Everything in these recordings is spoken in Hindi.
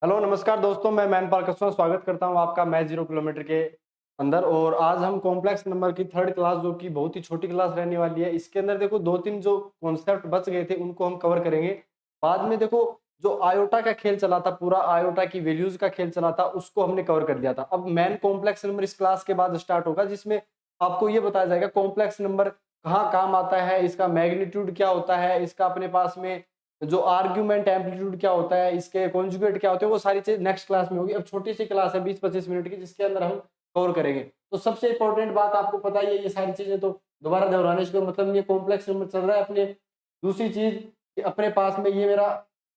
हेलो नमस्कार दोस्तों, मैं मैनपाल कसवा स्वागत करता हूं आपका मैथ 0 किलोमीटर के अंदर। और आज हम कॉम्प्लेक्स नंबर की थर्ड क्लास, जो कि बहुत ही छोटी क्लास रहने वाली है, इसके अंदर देखो दो तीन जो कॉन्सेप्ट बच गए थे उनको हम कवर करेंगे। बाद में देखो जो आयोटा का खेल चला था, पूरा आयोटा की वैल्यूज का खेल चला था, उसको हमने कवर कर लिया था। अब मेन कॉम्प्लेक्स नंबर इस क्लास के बाद स्टार्ट होगा, जिसमें आपको ये बताया जाएगा कॉम्प्लेक्स नंबर कहाँ काम आता है, इसका मैग्नीट्यूड क्या होता है, इसका अपने पास में जो आर्ग्यूमेंट एम्पलीट्यूड क्या होता है, इसके कॉन्जुगेट क्या होते हैं, वो सारी चीज नेक्स्ट क्लास में होगी। अब छोटी सी क्लास है 20-25 मिनट की, जिसके अंदर हम कवर करेंगे। तो सबसे इंपॉर्टेंट बात आपको पता ही है, ये सारी चीजें तो दोबारा दोहराने का मतलब नहीं है। कॉम्प्लेक्स नंबर चल रहा है अपने। दूसरी चीज कि अपने पास में ये मेरा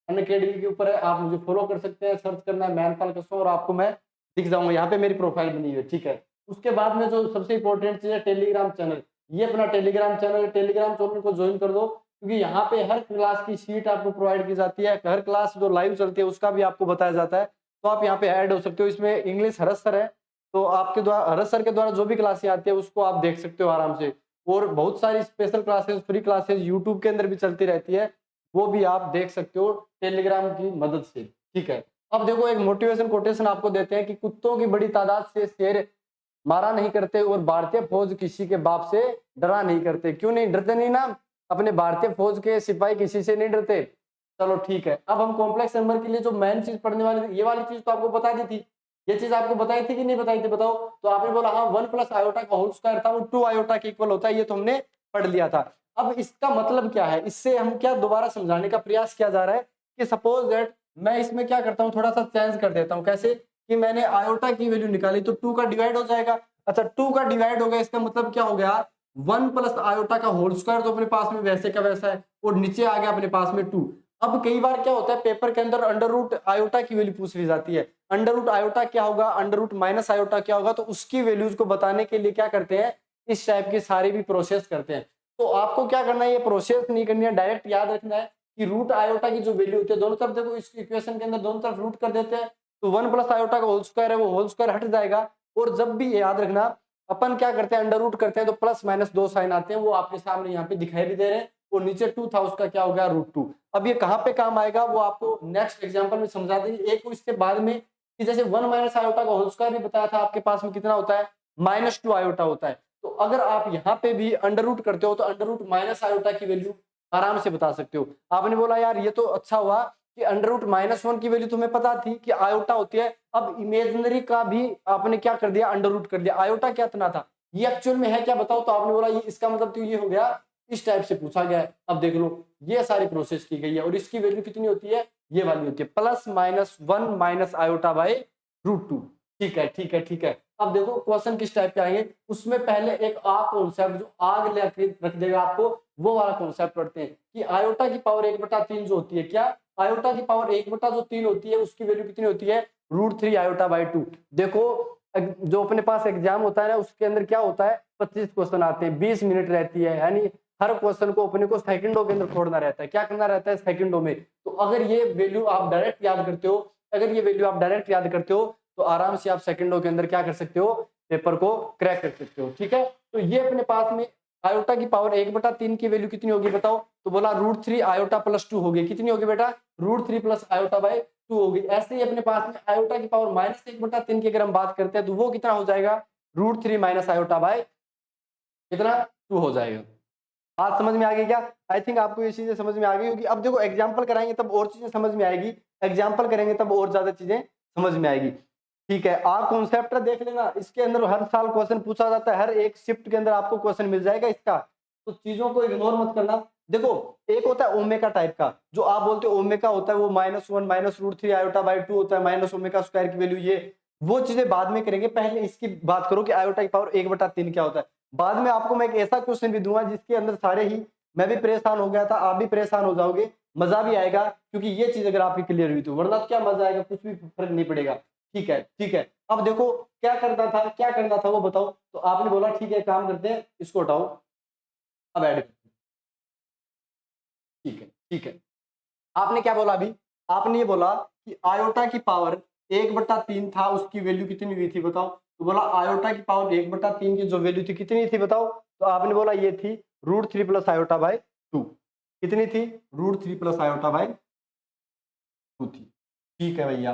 अनअकैडमी के ऊपर है, आप मुझे फॉलो कर सकते हैं, सर्च करना है मैनपाल कसवा और आपको मैं दिख जाऊंगा। यहाँ पे मेरी प्रोफाइल बनी हुई है, ठीक है। उसके बाद में जो सबसे इंपॉर्टेंट चीज है, टेलीग्राम चैनल। ये अपना टेलीग्राम चैनल, टेलीग्राम चैनल को ज्वाइन कर दो, क्योंकि यहाँ पे हर क्लास की शीट आपको प्रोवाइड की जाती है। हर क्लास जो लाइव चलती है उसका भी आपको बताया जाता है, तो आप यहाँ पे ऐड हो सकते हो। इसमें इंग्लिश हरस सर है, तो आपके द्वारा हरस सर के द्वारा जो भी क्लासें आती है उसको आप देख सकते हो आराम से। और बहुत सारी special classes, free classes YouTube के अंदर भी चलती रहती है, वो भी आप देख सकते हो टेलीग्राम की मदद से, ठीक है। अब देखो एक मोटिवेशन कोटेशन आपको देते हैं कि कुत्तों की बड़ी तादाद से शेर मारा नहीं करते और भारतीय फौज किसी के बाप से डरा नहीं करते। क्यों नहीं डरते? नहीं ना, अपने भारतीय फौज के सिपाही किसी से नहीं डरते। चलो ठीक है, अब हम कॉम्प्लेक्स नंबर के लिए जो मेन चीज पढ़ने वाली थी, ये वाली चीज तो आपको बता दी थी। ये चीज आपको बताई थी कि नहीं बताई थी, बताओ। तो आपने बोला हाँ, 1 + आयोटा का होल स्क्वायर था, वो 2 आयोटा के इक्वल होता है, ये तो हमने पढ़ लिया था। अब इसका मतलब क्या है, इससे हम क्या दोबारा समझाने का प्रयास किया जा रहा है कि सपोज दैट मैं इसमें क्या करता हूँ, थोड़ा सा चेंज कर देता हूँ। कैसे कि मैंने आयोटा की वैल्यू निकाली तो 2 का डिवाइड हो जाएगा। अच्छा, 2 का डिवाइड हो गया, इसका मतलब क्या हो गया, 1 + आयोटा का होल स्क्वायर तो अपने पास में वैसे का वैसा है, और नीचे आ गया अपने पास में 2। अब कई बार क्या होता है, पेपर के अंदर अंडर रूट आयोटा की वैल्यू पूछ ली जाती है। अंडर रूट आयोटा क्या होगा, अंडर रूट माइनस आयोटा क्या होगा, तो उसकी वैल्यूज को बताने के लिए क्या करते हैं, इस टाइप की सारी भी प्रोसेस करते हैं। तो आपको क्या करना है, ये प्रोसेस नहीं करनी है, डायरेक्ट याद रखना है कि रूट आयोटा की जो वैल्यू होती है, दोनों तरफ देखो, इस इक्वेशन के अंदर दोनों तरफ रूट कर देते हैं, तो 1 + आयोटा का होल स्क्वायर है, वो होल स्क्वायर हट जाएगा। और जब भी याद रखना, अपन क्या करते हैं, अंडर रूट करते हैं तो प्लस माइनस दो साइन आते हैं, वो आपके सामने यहाँ पे दिखाई भी दे रहे हैं। और नीचे 2 था, उसका क्या हो गया, √2। अब ये कहाँ पे काम आएगा, वो आपको नेक्स्ट एग्जांपल में समझा देंगे। एक इसके बाद में कि जैसे 1 - आयोटा का होल स्क्वायर भी बताया था, आपके पास में कितना होता है, -2 आयोटा होता है। तो अगर आप यहाँ पे भी अंडर रूट करते हो, तो अंडर रूट माइनस आयोटा की वैल्यू आराम से बता सकते हो। आपने बोला यार ये तो अच्छा हुआ कि अंडर रूट -1 की वैल्यू तुम्हें पता थी कि आयोटा होती है। अब इमेजिनरी का भी आपने क्या कर दिया, अंडर रूट कर दिया। आयोटा क्या इतना था, ये एक्चुअल में है क्या बताओ। तो आपने बोला ये इसका मतलब तो ये हो गया, इस टाइप से पूछा गया है। अब देख लो, ये सारी प्रोसेस की गई है, और इसकी वैल्यू कितनी होती है, ये वाली होती है, +-1 - आयोटा बाई √2। ठीक है, ठीक है, ठीक है। अब देखो क्वेश्चन किस टाइप के आएंगे, उसमें पहले एक आ कॉन्सेप्ट जो आग लेके रख देगा आपको, वो वाला कॉन्सेप्ट पढ़ते हैं कि आयोटा की पावर 1/3 जो होती है, क्या आयोटा की पावर 1/3 होती है, उसकी वैल्यू कितनी होती है, √3 आयोटा/2। देखो जो अपने पास एग्जाम होता है ना, उसके अंदर क्या होता है, 25 क्वेश्चन आते हैं, 20 मिनट रहती है, यानी हर क्वेश्चन को अपने को सेकंडों के अंदर छोड़ना रहता है। क्या करना रहता है, सेकंडों में। तो अगर ये वैल्यू आप डायरेक्ट याद करते हो, अगर ये वैल्यू आप डायरेक्ट याद करते हो, तो आराम से आप सेकंडों के अंदर क्या कर सकते हो, पेपर को क्रैक कर सकते हो, ठीक है। तो ये अपने पास में आयोटा की पावर 1/3 की वैल्यू कितनी होगी बताओ। तो बोला √3 आयोटा+2 होगी, कितनी होगी बेटा, √3 + आयोटा/2 होगी। ऐसे ही अपने पास में आयोटा की पावर -1/3 की अगर हम बात करते हैं, तो वो कितना हो जाएगा, √3 - आयोटा बाय कितना, 2 हो जाएगा। बात समझ में आ गई क्या? आई थिंक आपको ये चीजें समझ में आ गई होगी। अब देखो एग्जाम्पल कराएंगे तब और चीजें समझ में आएगी, एग्जाम्पल करेंगे तब और ज्यादा चीजें समझ में आएगी, ठीक है। आप कॉन्सेप्ट देख लेना, इसके अंदर हर साल क्वेश्चन पूछा जाता है, हर एक शिफ्ट के अंदर आपको क्वेश्चन मिल जाएगा इसका, तो चीजों को इग्नोर मत करना। देखो एक होता है ओमेगा टाइप का, जो आप बोलते हो ओमेगा होता है, वो -1 -√3 आयोटा/2 होता है, -ओमेगा² की वैल्यू, ये वो चीजें बाद में करेंगे। पहले इसकी बात करो कि आयोटा की पावर 1/3 क्या होता है। बाद में आपको मैं एक ऐसा क्वेश्चन भी दूंगा जिसके अंदर सारे ही, मैं भी परेशान हो गया था, आप भी परेशान हो जाओगे, मजा भी आएगा, क्योंकि ये चीज अगर आपकी क्लियर हुई तो, वरना तो क्या मजा आएगा, कुछ भी फर्क नहीं पड़ेगा, ठीक है, ठीक है। अब देखो क्या करना था, क्या करना था वो बताओ। तो आपने बोला ठीक है, काम करते हैं, इसको हटाओ, अब ऐड करते हैं, ठीक है, ठीक है। आपने क्या बोला अभी, आपने ये बोला कि आयोटा की पावर 1/3 था, उसकी वैल्यू कितनी हुई थी बताओ। तो बोला आयोटा की पावर 1/3 की जो वैल्यू थी कितनी थी बताओ। तो आपने बोला ये थी √3 + आयोटा/2। कितनी थी, √3 + आयोटा/2 थी। ठीक है भैया।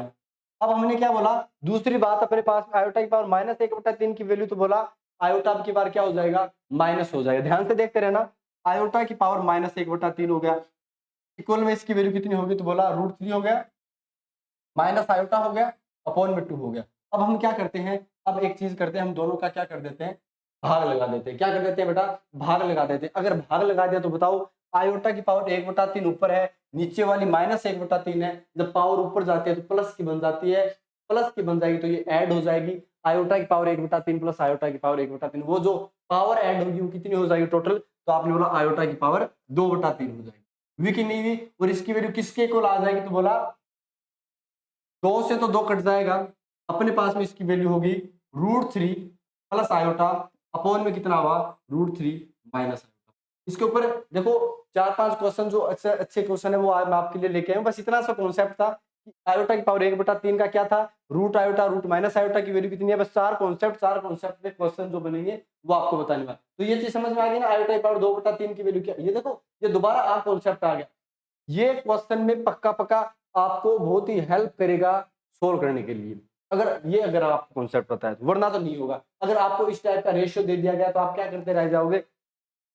अब हमने क्या बोला, दूसरी बात अपने पास आयोटा की पावर -1/3 की वैल्यू, तो बोला आयोटा अब की बार क्या हो जाएगा, माइनस हो जाएगा। ध्यान से देखते रहना, आयोटा की पावर -1/3 हो गया, इक्वल में इसकी वैल्यू कितनी होगी, तो बोला √3 हो गया, माइनस आयोटा हो गया, अपॉन में 2 हो गया। अब हम क्या करते हैं, अब एक चीज करते हैं, हम दोनों का क्या कर देते हैं, भाग लगा देते हैं। क्या कर देते हैं बेटा, भाग लगा देते हैं। अगर भाग लगा दिया तो बताओ, आयोटा की पावर 1/3 ऊपर है, नीचे वाली -1/3 है। जब पावर ऊपर जाती है तो प्लस की बन जाती है, प्लस की बन जाएगी तो ये ऐड हो जाएगी। आयोटा की पावर 1/3 प्लस आयोटा की पावर 1/3, वो जो पावर ऐड होगी वो कितनी हो जाएगी टोटल, तो आपने बोला आयोटा की पावर 2/3 हो जाएगी। हुई कि नहीं हुई, और इसकी वैल्यू किसके इक्वल आ जाएगी, तो बोला 2 से तो 2 कट जाएगा, अपने पास में इसकी वैल्यू होगी √3 प्लस आयोटा, अपॉन में कितना हुआ, √3 माइनस आयोटा। इसके ऊपर देखो 4-5 क्वेश्चन जो अच्छे अच्छे क्वेश्चन है वो आज मैं आपके लिए लेके आया हूं। बस इतना सा कॉन्सेप्ट था कि आयोटा की पावर 1/3 का क्या था, root iota, root minus iota की वैल्यू कितनी है। बस 4 कॉन्सेप्ट में क्वेश्चन जो बनेंगे वो आपको बताने वाला। तो ये चीज समझ में आ गई ना, आयोटा की पावर 2/3 की वैल्यू क्या। ये देखो, ये दोबारा आ कॉन्सेप्ट आ गया। ये क्वेश्चन में पक्का पक्का आपको बहुत ही हेल्प करेगा सोल्व करने के लिए, अगर आपको कॉन्सेप्ट पता है तो, वरना तो नहीं होगा। अगर आपको इस टाइप का रेशियो दे दिया गया तो आप क्या करते रह जाओगे,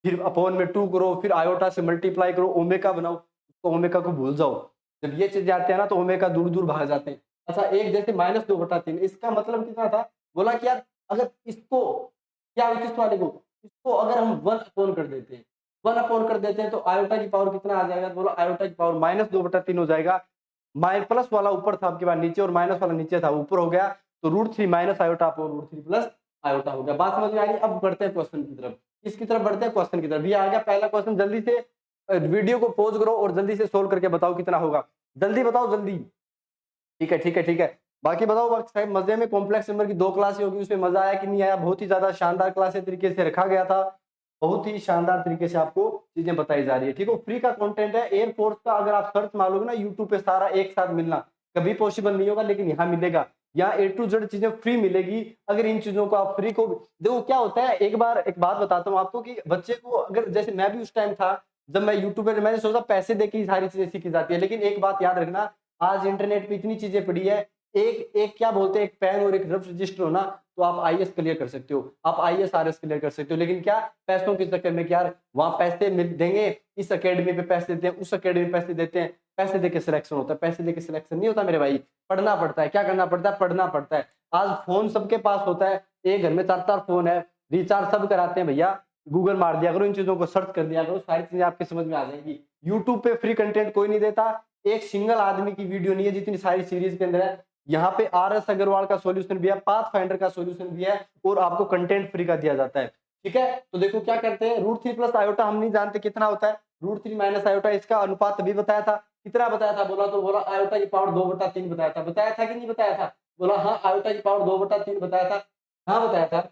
फिर अपॉन में 2 करो, फिर आयोटा से मल्टीप्लाई करो, ओमेगा बनाओ, तो ओमेगा को भूल जाओ। जब ये चीजें आते हैं ना तो ओमेगा दूर दूर भाग जाते हैं। अच्छा, एक जैसे -2/3, इसका मतलब कितना था, बोला कि यार अगर इसको, क्या किस वाले को, इसको अगर हम 1 अपॉन कर देते हैं, 1 अपॉन कर देते हैं तो आयोटा की पावर कितना आ जाएगा, तो बोला आयोटा की पावर -2/3 हो जाएगा। प्लस वाला ऊपर था, आपके पास नीचे, और माइनस वाला नीचे था, ऊपर हो गया, तो √3 minus iota upon √3 plus iota हो गया। बात समझ में आ गई। अब बढ़ते हैं क्वेश्चन की तरफ, इसकी तरफ बढ़ते हैं, क्वेश्चन की तरफ। ये आ गया पहला क्वेश्चन, जल्दी से वीडियो को पॉज करो और जल्दी से सोल्व करके बताओ कितना होगा, जल्दी बताओ जल्दी। ठीक है, ठीक है, ठीक है। बाकी बताओ, बाकी साहब मजे में कॉम्प्लेक्स नंबर की 2 क्लासें होगी, उसमें मजा आया कि नहीं आया। बहुत ही ज्यादा शानदार क्लासें तरीके से रखा गया था, बहुत ही शानदार तरीके से आपको चीजें बताई जा रही है। ठीक है, फ्री का कंटेंट है एयरफोर्स का। अगर आप सर्च मारोगे ना यूट्यूब पे, सारा एक साथ मिलना कभी पॉसिबल नहीं होगा, लेकिन यहाँ मिलेगा। यहाँ A to Z चीजें फ्री मिलेगी। अगर इन चीजों को आप फ्री को देखो, क्या होता है, एक बात बताता हूँ आपको कि बच्चे को, अगर जैसे मैं भी उस टाइम था जब मैं यूट्यूब पे, मैंने सोचा पैसे देके ही सारी चीजें सीखी जाती है, लेकिन एक बात याद रखना, आज इंटरनेट पे इतनी चीजें पड़ी है, एक एक क्या बोलते हैं, एक पेन और एक रफ रजिस्टर हो ना, तो आप आईएएस क्लियर कर सकते हो, आप आईएएस आरएस क्लियर कर सकते हो। लेकिन क्या, पैसों के चक्कर में, क्या वहां पैसे मिल देंगे, इस एकेडमी पे पैसे देते हैं, उस एकेडमी पे पैसे देते हैं, पैसे देके सिलेक्शन होता है, पैसे देके सिलेक्शन नहीं होता मेरे भाई। पढ़ना पड़ता है, क्या करना पड़ता है, पढ़ना पड़ता है। आज फोन सबके पास होता है, एक घर में 4-4 फोन है, रिचार्ज सब कराते हैं भैया। गूगल मार दिया करो, इन चीजों को सर्च कर दिया करो, सारी चीजें आपकी समझ में आ जाएंगी। यूट्यूब पे फ्री कंटेंट कोई नहीं देता, एक सिंगल आदमी की वीडियो नहीं है जितनी सारी सीरीज के अंदर है। यहाँ पे RS अग्रवाल का सॉल्यूशन भी है, पाथफाइंडर का सॉल्यूशन भी है, और आपको कंटेंट फ्री का दिया जाता है। ठीक है, तो देखो क्या करते हैं, √3 प्लस आयोटा हम नहीं जानते कितना होता है, √3 माइनस आयोटा, इसका अनुपात तभी बताया था। कितना बताया था, बोला तो बोला आयोटा की पावर 2/3 बताया था। बताया था कि नहीं बताया था, बोला हाँ आयोटा की पावर 2/3 बताया था। हाँ बताया था,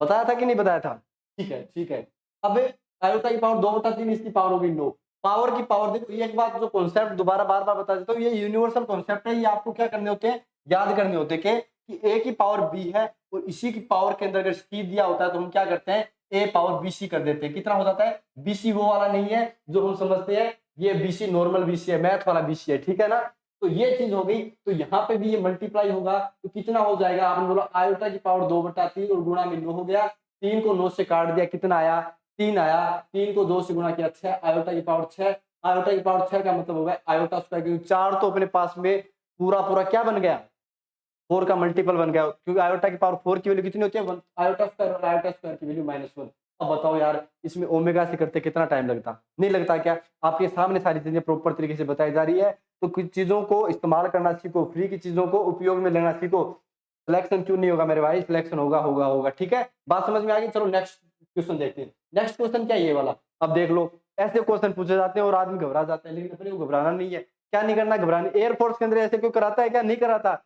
बताया था कि नहीं बताया था। ठीक है, ठीक है। अब आयोटा की पावर 2/3, इसकी पावर हो गई 9। पावर की पावर देखो, ये एक बात जो कॉन्सेप्ट दोबारा बार-बार बता देता हूँ, ये यूनिवर्सल कॉन्सेप्ट है, ये आपको क्या करने होते हैं, याद करने होते हैं कि A की पावर B है, और इसी की पावर के अंदर अगर C दिया होता है तो हम क्या करते हैं, A पावर BC कर देते हैं। कितना हो जाता है, BC वो वाला नहीं है जो हम समझते हैं, ये BC नॉर्मल BC है, मैथ वाला BC है, ठीक है ना। तो ये चीज हो गई, तो यहाँ पे भी ये मल्टीप्लाई होगा, तो कितना हो जाएगा, आपने बोला आयोटा की पावर 2/3 और गुणा में 9 हो गया, 3 को 9 से काट दिया, कितना आया, 3 आया, 3 को 2 से गुणा किया 6, आयोटा की पावर 6। आयोटा की पावर 6 का मतलब होगा आयोटा स्क्वायर, क्योंकि 4 तो अपने पास में पूरा पूरा क्या बन गया, 4 का मल्टीपल बन गया, क्योंकि आयोटा की पावर 4 की वैल्यू कितनी होती है, 1। आयोटा स्क्वायर और आयोटा स्क्वायर की वैल्यू -1। अब बताओ यार, इसमें ओमेगा से करते कितना टाइम लगता, नहीं लगता क्या। आपके सामने सारी चीजें प्रॉपर तरीके से बताई जा रही है, तो कुछ चीजों को इस्तेमाल करना सीखो, फ्री की चीजों को उपयोग में लेना सीखो। सिलेक्शन क्यों नहीं होगा मेरे भाई, सिलेक्शन होगा होगा होगा। ठीक है, बात समझ में आ गई। चलो नेक्स्ट क्वेश्चन देखते हैं। नेक्स्ट क्वेश्चन क्या है, ये वाला। अब देख लो, ऐसे क्वेश्चन पूछे जाते हैं और आदमी घबरा जाता है, लेकिन अपने को घबराना नहीं है। क्या नहीं करना, घबराने। एयरफोर्स के अंदर ऐसे क्यों कराता है, क्या नहीं कराता।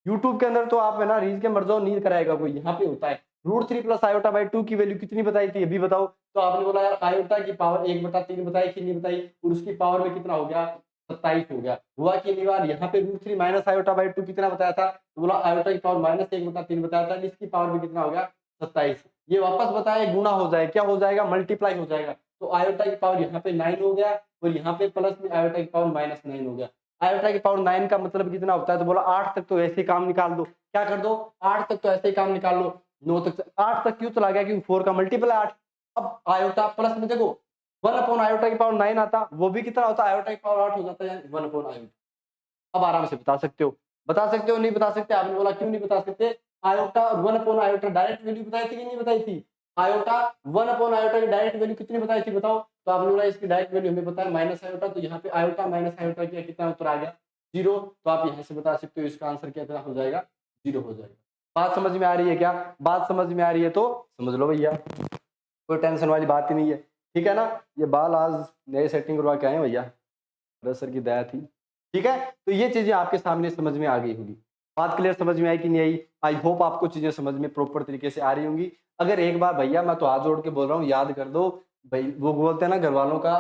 यूट्यूब के अंदर तो आप है ना रील के मर जाओ, नहीं कराएगा कोई, यहाँ पे होता है। √3 प्लस आयोटा बाई 2 की वैल्यू कितनी बताई थी, अभी बताओ। तो आपने बोला यार आयोटा की पावर 1/3 बताई कि नहीं बताई, और उसकी पावर में कितना हो गया, 27 हो गया। हुआ कि नहीं हुआ, यहाँ पे √3 माइनस आयोटा बाई 2 कितना बताया था, तो बोला आयोटा की पावर -1/3 बताया था, इसकी पावर में कितना हो गया, 27। ये वापस बताया, गुना हो जाए, क्या हो जाएगा, मल्टीप्लाई हो जाएगा। तो आयोटा की पावर यहाँ पे 9 हो गया, और यहाँ पे प्लस में आयोटा की पावर -9 हो गया। आयोटा की पावर 9 का मतलब कितना होता है, तो बोला 8 तक तो ऐसे ही काम निकाल दो। क्या कर दो, 8 तक तो ऐसे ही काम निकाल लो। 9 तक, 8 तक क्यों चला गया, क्योंकि 4 का मल्टीपल है 8। अब आयोटा प्लस में देखो 1 अपॉन आयोटा की पावर 9 आता, वो भी कितना होता है, आयोटा की पावर 8 हो जाता है, 1 अपॉन आयोटा। अब आराम से बता सकते हो, बता सकते हो, नहीं बता सकते, आपने बोला क्यों नहीं बता सकते। Iota 1 upon iota direct value बताई थी कि नहीं बताई थी, आयोटा 1 अपॉन आयोटा की डायरेक्ट वैल्यू कितनी बताई थी बताओ। तो आपने बोला इसकी डायरेक्ट वैल्यू हमें पता है माइनस आयोटा, तो यहाँ पे आयोटा माइनस आयोटा किया, कितना उत्तर आ गया 0। तो आप यहाँ से बता सकते हो इसका आंसर क्या हो जाएगा, 0 हो जाएगा। बात समझ में आ रही है क्या, बात समझ में आ रही है तो समझ लो भैया, कोई टेंशन वाली बात ही नहीं है, ठीक है ना। ये बाल आज नए सेटिंग करवा के आए हैं भैया, सर की दया थी, ठीक है। तो ये चीजें आपके सामने समझ में आ गई होगी, बात क्लियर समझ में आई कि नहीं आई। आई होप आपको चीजें समझ में प्रॉपर तरीके से आ रही होंगी। अगर एक बार भैया मैं तो हाथ जोड़ के बोल रहा हूँ, याद कर दो भाई, वो बोलते हैं ना घर वालों का,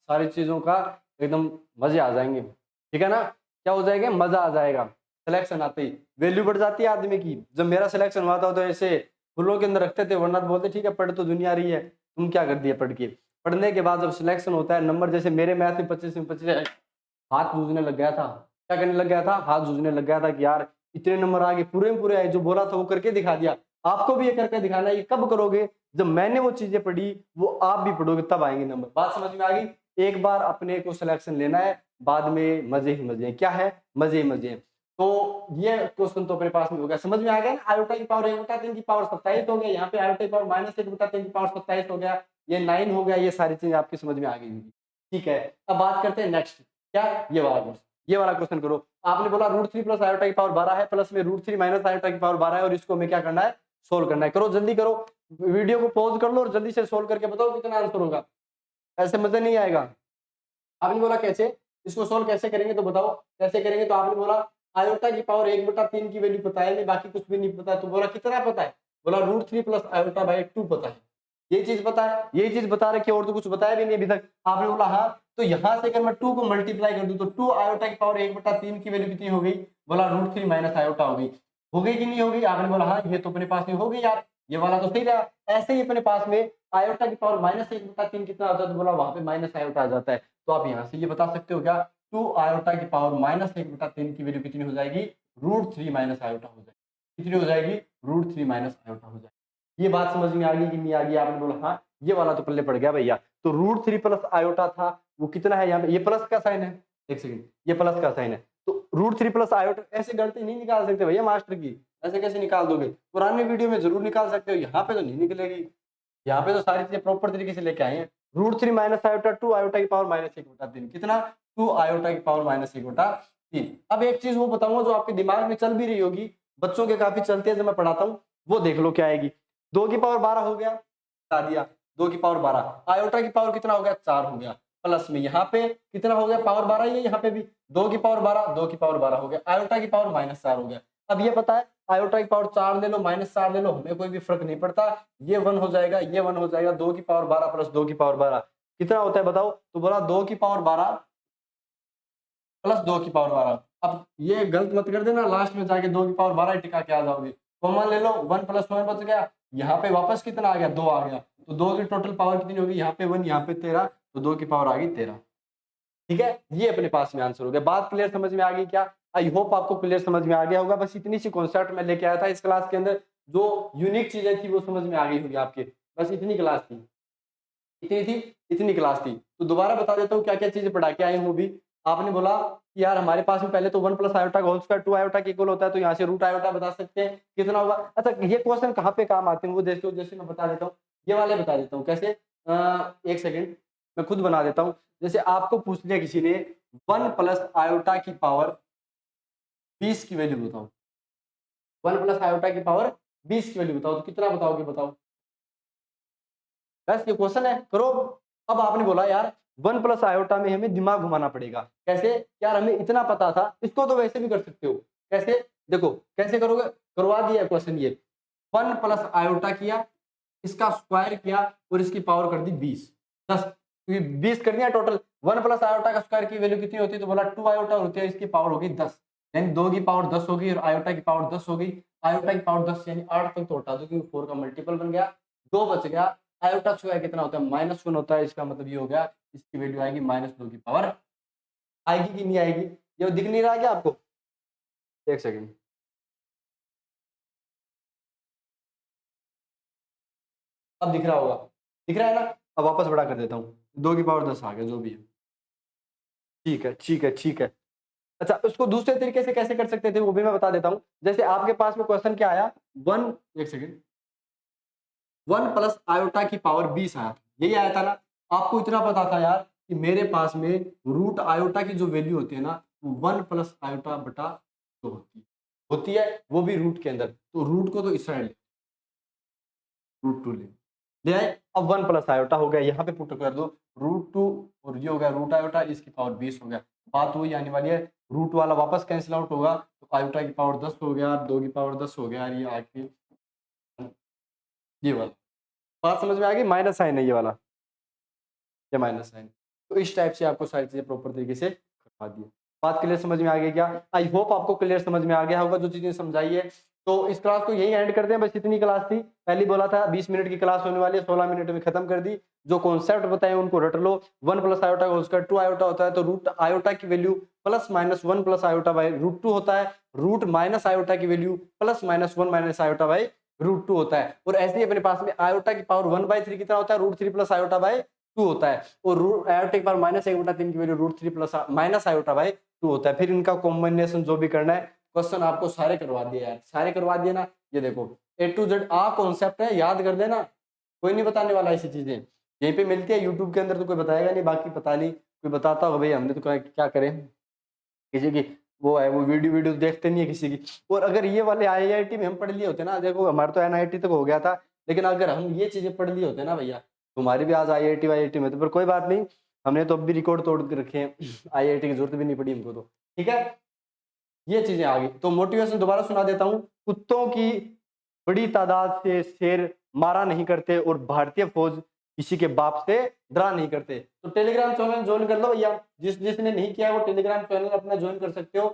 सारी चीजों का एकदम मजे आ जाएंगे, ठीक है ना। क्या हो जाएगा, मजा आ जाएगा। सिलेक्शन आते ही वैल्यू बढ़ जाती है आदमी की। जब मेरा सिलेक्शन हुआ था तो ऐसे फूलों के अंदर रखते थे, वरना तो बोलते ठीक है पढ़ तो दुनिया रही है, तुम क्या कर दिया पढ़ के। पढ़ने के बाद जब सिलेक्शन होता है, नंबर जैसे मेरे मैथ में 25 में 25, हाथ जूझने लग गया था। क्या करने लग गया था, हाथ जूझने लग गया था कि यार इतने नंबर आ गए, पूरे में पूरे आए, जो बोला था वो करके दिखा दिया। आपको भी ये करके दिखाना है, ये कब करोगे, जब मैंने वो चीजें पढ़ी वो आप भी पढ़ोगे तब आएंगे नंबर। बात समझ में आ गई। एक बार अपने को सिलेक्शन लेना है, बाद में मजे ही मजे हैं। क्या है, मजे ही मजे हैं। तो ये क्वेश्चन तो अपने पास में हो गया, समझ में आ गया ना। आयोटा की पावर 1/3 की पावर 27 हो गया, यहाँ पे आयोटा की पावर -1/3 की पावर 27 हो गया, ये 9 हो गया। ये सारी चीजें आपकी समझ में आ गई होगी, ठीक है। अब बात करते हैं नेक्स्ट, क्या, ये वाला क्वेश्चन, ये वाला क्वेश्चन करो। आपने बोला √3 प्लस आयोटा की पावर 12 है, प्लस में √3 माइनस आयोटा की पावर 12 है, और इसको हमें क्या करना है, सोल्व करना है। करो जल्दी करो, वीडियो को पॉज कर लो और जल्दी से सोल्व करके बताओ कितना आंसर होगा। ऐसे मजा नहीं आएगा। आपने बोला कैसे, इसको सोल्व कैसे करेंगे, तो बताओ कैसे करेंगे। तो आपने बोला आयोटा की पावर 1/3 की वैल्यू पता है, नहीं बाकी कुछ भी नहीं पता। तो बोला कितना पता है, बोला √3 प्लस आयोटा बाई 2 पता है। ये चीज पता है, यही चीज बता रखी है, और तो कुछ बताया भी नहीं अभी तक। आपने बोला हाँ, तो यहां से अगर मैं 2 को मल्टीप्लाई कर दूं तो 2 आयोटा की पावर 1/3 की वैल्यू कितनी हो गई, बोला √3 माइनस आयोटा हो गई। हो गई कि नहीं हो गई, आपने बोला हाँ, ये तो अपने पास में हो गई यार, ये वाला तो सही रहा। ऐसे ही अपने पास में आयोटा की पावर -1/3 कितना होता है, तो बोला वहां पे माइनस आयोटा आ जाता है। तो आप यहाँ से ये बता सकते हो क्या, 2 आयोटा की पावर -1/3 की वैल्यू कितनी हो जाएगी, √3 माइनस आयोटा हो जाएगी। कितनी हो जाएगी, √3 माइनस आयोटा हो जाएगी। ये बात समझ में आ गई कि नहीं आ गई, आपने बोला हाँ, ये वाला तो पल्ले पड़ गया भैया। तो √3 प्लस आयोटा था, वो कितना है यहाँ पे, ये प्लस का साइन है, एक सेकंड, ये प्लस का साइन है। तो √3 प्लस आयोटा, ऐसे गलती नहीं निकाल सकते भैया मास्टर की, ऐसे कैसे निकाल दोगे। पुराने वीडियो में जरूर निकाल सकते हो, यहाँ पे तो नहीं निकलेगी। यहाँ पे तो सारी चीजें प्रॉपर तरीके से लेके आए हैं। √3 माइनस आयोटा 2 आयोटा की पावर -1/3, कितना, 2 आयोटा की पावर -1/3। अब एक चीज वो बताऊंगा जो आपके दिमाग में चल भी रही होगी, बच्चों के काफी चलती है जब मैं पढ़ाता हूँ, वो देख लो क्या आएगी। 2 की पावर 12 हो गया, बता दिया, 2 की पावर 12, आयोटा की पावर कितना हो गया, 4 हो गया, प्लस में यहाँ पे कितना हो गया, पावर 12 ही है यहाँ पे भी, 2 की पावर 12, 2 की पावर 12 हो गया, आयोटा की पावर -4 हो गया। अब ये पता है आयोटा की पावर 4 ले लो -4 ले लो, हमें कोई भी फर्क नहीं पड़ता, ये 1 हो जाएगा, ये 1 हो जाएगा। 2 की पावर 12 प्लस 2 की पावर 12 कितना होता है बताओ, तो बोला 2 की पावर 12 प्लस 2 की पावर 12। अब ये गलत मत कर देना, लास्ट में जाके 2 की पावर 12 टिका के आ जाओगे। कॉमन ले लो, 1 प्लस 1 बच गया, यहाँ पे वापस कितना आ गया, 2 आ गया। तो 2 की टोटल पावर कितनी होगी, यहाँ पे 1, यहाँ पे 13, तो 2 की पावर आ गई 13। ठीक है, ये अपने पास में आंसर हो गया। बात क्लियर समझ में आ गई क्या, आई होप आपको क्लियर समझ में आ गया होगा। बस इतनी सी कॉन्सेप्ट मैं लेके आया था इस क्लास के अंदर, जो यूनिक चीजें थी वो समझ में आ गई होगी आपके। बस इतनी क्लास थी, इतनी थी, इतनी क्लास थी। तो दोबारा बता देता हूँ क्या क्या चीजें पढ़ा के आए हूँ भी। आपने बोला कि यार हमारे पास में पहले तो 1 प्लस आयोटा का होल स्क्वायर 2 आयोटा के इक्वल होता है, तो यहाँ से रूट आयोटा बता सकते हैं कितना होगा। अच्छा, ये क्वेश्चन कहाँ पे काम आते हैं वो देखो, जैसे मैं बता देता हूँ, ये वाले बता देता हूँ कैसे। एक सेकेंड, मैं खुद बना देता हूँ। जैसे आपको पूछ लिया किसी ने 1 प्लस आयोटा की पावर 20 की वैल्यू बताओ, 1 प्लस आयोटा की पावर 20 की वैल्यू बताओ, तो कितना बताओगे बताओ। बस ये क्वेश्चन है, करो। अब आपने बोला यार 1 प्लस आयोटा में हमें दिमाग घुमाना पड़ेगा, कैसे, यार हमें इतना पता था, इसको तो वैसे भी कर सकते हो। कैसे, देखो कैसे करोगे, करवा दिया क्वेश्चन ये। 1 प्लस आयोटा किया, इसका स्क्वायर किया और इसकी पावर कर दी 20, 10, क्योंकि 20 कर दिया टोटल। 1 प्लस आयोटा का स्क्वायर की वैल्यू कितनी होती है, तो बोला 2 आयोटा होती है, इसकी पावर होगी 10, यानी 2 की पावर 10 होगी और आयोटा की पावर 10 हो गई। आयोटा की पावर 10 यानी 8 तक तो हटा दो, क्योंकि 4 का मल्टीपल बन गया, 2 बच गया। आयोटा स्क्वायर कितना होता है, -1 होता है, इसका मतलब ये हो गया इसकी वैल्यू आएगी -2 की पावर, आएगी कि नहीं आएगी। ये दिख नहीं रहा है क्या आपको? एक सेकंड, अब दिख रहा होगा, दिख रहा है ना? अब वापस बड़ा कर देता हूँ, 2 की पावर 10 आ गया जो भी है। ठीक है, ठीक है, ठीक है। अच्छा, उसको दूसरे तरीके से कैसे कर सकते थे वो भी मैं बता देता हूँ। जैसे आपके पास में क्वेश्चन क्या आया, 1 एक सेकंड 1 प्लस आयोटा की पावर 20 आया था, यही आया था ना? आपको इतना पता था यार कि मेरे पास में रूट आयोटा की जो वैल्यू होती है ना, वो 1 प्लस आयोटा बटा 2 होती है, वो भी रूट के अंदर। तो रूट को तो इस साइड रूट 2 ले आए। अब 1 प्लस आयोटा हो गया, यहाँ पे पुट कर दो रूट 2 और ये हो गया रूट आयोटा, इसकी पावर 20 हो गया। बात वही आने वाली है, रूट वाला वापस कैंसिल आउट होगा, तो आयोटा की पावर 10 हो गया, 2 की पावर 10 हो गया, ये आके ये वाला बात समझ में आ गई? माइनस साइन है ये वाला, ये माइनस साइन। तो इस टाइप से आपको सारी चीजें प्रॉपर तरीके से करवा दी। बात क्लियर समझ में आ गई क्या? आई होप आपको क्लियर समझ में आ गया होगा जो चीजें समझाई है। तो इस क्लास को यही एंड करते हैं, बस इतनी क्लास थी। पहले बोला था 20 मिनट की क्लास होने वाली है, 16 मिनट में खत्म कर दी। जो कॉन्सेप्ट बताए उनको रट लो। 1 plus iota whole square 2 iota होता है, तो रूट आयोटा की value plus minus 1 plus iota by root 2 होता है। रूट माइनस आयोटा की value plus minus 1 minus iota by root 2 होता है। और ऐसे ही अपने पास में आयोटा की पावर 1/3 कितना होता है, रूट 3 प्लस आयोटा बाई 2 होता है। और रूट आयोटा की पावर माइनस 1/3 की value root 3 plus minus iota by 2 होता है। फिर इनका कॉम्बिनेशन जो भी करना है, क्वेश्चन आपको सारे करवा दिए यार, सारे करवा दिए ना। ये देखो A to Z आ कॉन्सेप्ट है, याद कर लेना, कोई नहीं बताने वाला ऐसी चीजें। यहीं पे मिलती है यूट्यूब के अंदर, तो कोई बताएगा नहीं, बाकी पता नहीं कोई बताता होगा, भाई हमने तो क्या करें, किसी की वो है, वो वीडियो देखते नहीं है किसी की। और अगर ये वाले IIT में हम पढ़ लिए होते ना, देखो हमारा तो NIT तक हो गया था, लेकिन अगर हम ये चीजें पढ़ लिए होते ना भैया, तुम्हारी भी आज IIT में, तो पर कोई बात नहीं, हमने तो अब भी रिकॉर्ड तोड़ के रखे हैं। IIT की जरूरत भी नहीं पड़ी हमको तो, ठीक है। ये चीजें आ गई तो मोटिवेशन दोबारा सुना देता हूँ। कुत्तों की बड़ी तादाद से शेर मारा नहीं करते, और भारतीय फौज किसी के बाप से डरा नहीं करते। तो टेलीग्राम चैनल ज्वाइन कर लो भैया, जिसने नहीं किया वो टेलीग्राम चैनल अपना ज्वाइन कर सकते हो।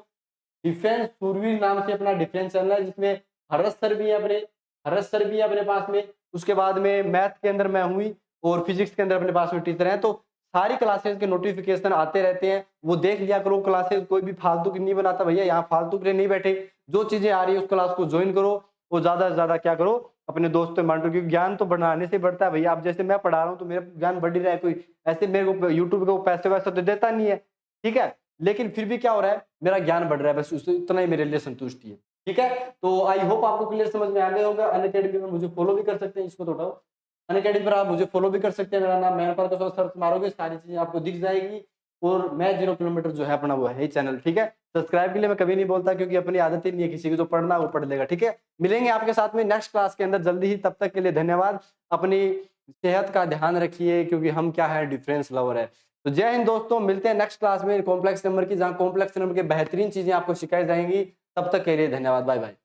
डिफेंस सूरवीर नाम से अपना डिफेंस चैनल है, जिसमें हरस सर भी है अपने पास में। उसके बाद में मैथ के अंदर मैं हुई, और फिजिक्स के अंदर अपने पास में टीचर हैं। तो सारी क्लासेस के नोटिफिकेशन आते रहते हैं, वो देख लिया करो। क्लासेस कोई भी फालतू की नहीं बनाता भैया, यहाँ फालतू के लिए नहीं बैठे। जो चीजें आ रही है उस क्लास को ज्वाइन करो, और ज्यादा से ज्यादा क्या करो, अपने दोस्तों में बांटो, क्योंकि ज्ञान तो बढ़ाने से बढ़ता है भैया। अब जैसे मैं पढ़ा रहा हूँ तो मेरा ज्ञान बढ़ ही रहा है, कोई ऐसे मेरे को यूट्यूब को पैसे वैसे तो देता नहीं है, ठीक है, लेकिन फिर भी क्या हो रहा है, मेरा ज्ञान बढ़ रहा है, बस उससे इतना ही मेरे लिए संतुष्टि है, ठीक है। तो आई होप आपको क्लियर समझ में आ गया होगा। अनअकैडमी में मुझे फॉलो भी कर सकते हैं, इसको तो उठाओ, अनअकैडमी पर आप मुझे फॉलो भी कर सकते हैं। मेरा नाम मैन पर सर्च मारोगे, सारी चीजें आपको दिख जाएगी। और मैं 0 किलोमीटर जो है अपना वो है चैनल, ठीक है। सब्सक्राइब के लिए मैं कभी नहीं बोलता, क्योंकि अपनी आदत ही नहीं है, किसी को जो पढ़ना वो पढ़ लेगा, ठीक है। मिलेंगे आपके साथ में नेक्स्ट क्लास के अंदर जल्दी ही, तब तक के लिए धन्यवाद। अपनी सेहत का ध्यान रखिए, क्योंकि हम क्या है, डिफरेंस लवर है। तो जय हिंद दोस्तों, मिलते हैं नेक्स्ट क्लास में कॉम्प्लेक्स नंबर की, जहां कॉम्प्लेक्स नंबर के बेहतरीन चीजें आपको सिखाई जाएंगी। तब तक के लिए धन्यवाद, बाय बाय।